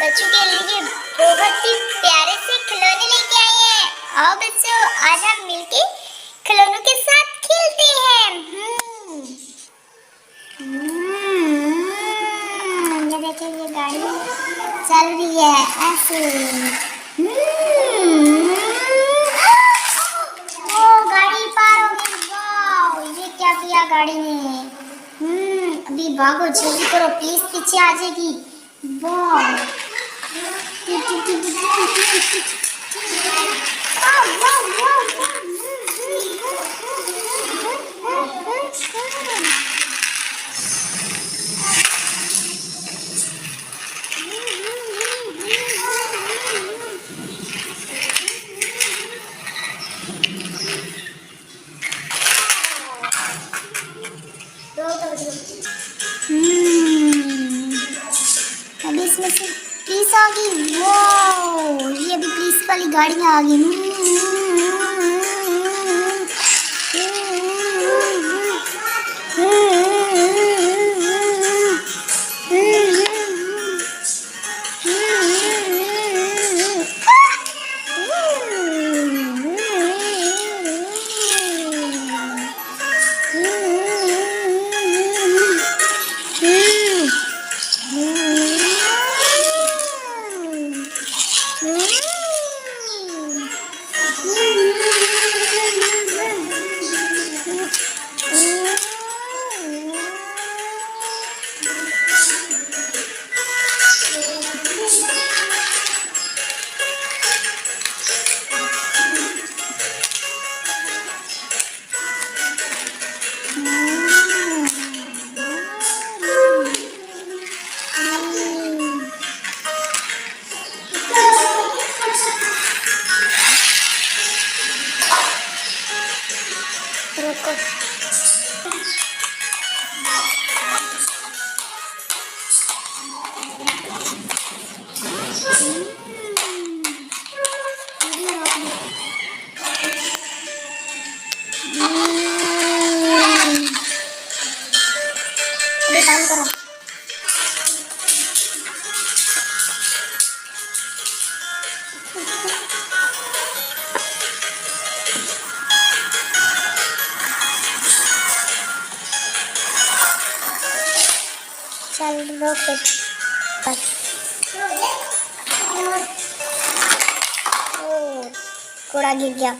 बच्चों के लिए बहुत ही प्यारे से खिलौने लेके आए हैं। आओ बच्चों, आज हम मिलके खिलौनों के साथ खेलते हैं। ये देखिए, ये गाड़ी चल रही है ऐसे। ओ गाड़ी पार हो गई। वाह, ये क्या किया गाड़ी ने। अभी भागो, जल्दी करो प्लीज, पीछे आ जाएगी। वाह, अभी इसमें से पुलिस आ गई। वाह, ये अभी पुलिस वाली गाड़ियाँ आ गई। काम करो। चल रोक दे बस। ओ, घोड़ा गिर गया।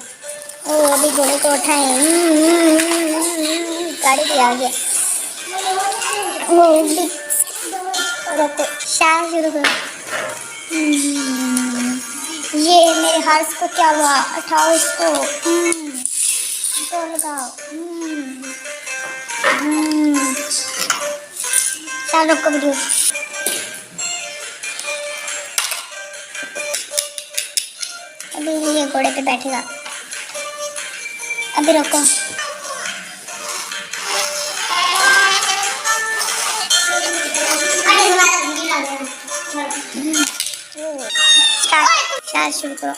ओ, अभी घोड़े को उठाए। गाड़ी भी आ गया। रोको, शायद शुरू करो। ये मेरे हर्ष को क्या हुआ? उठाओ इसको। तो लगाओ। चलो रुको वीडियो। अभी ये घोड़े पे बैठेगा। अभी रुको। स्टार्ट शुरू करो।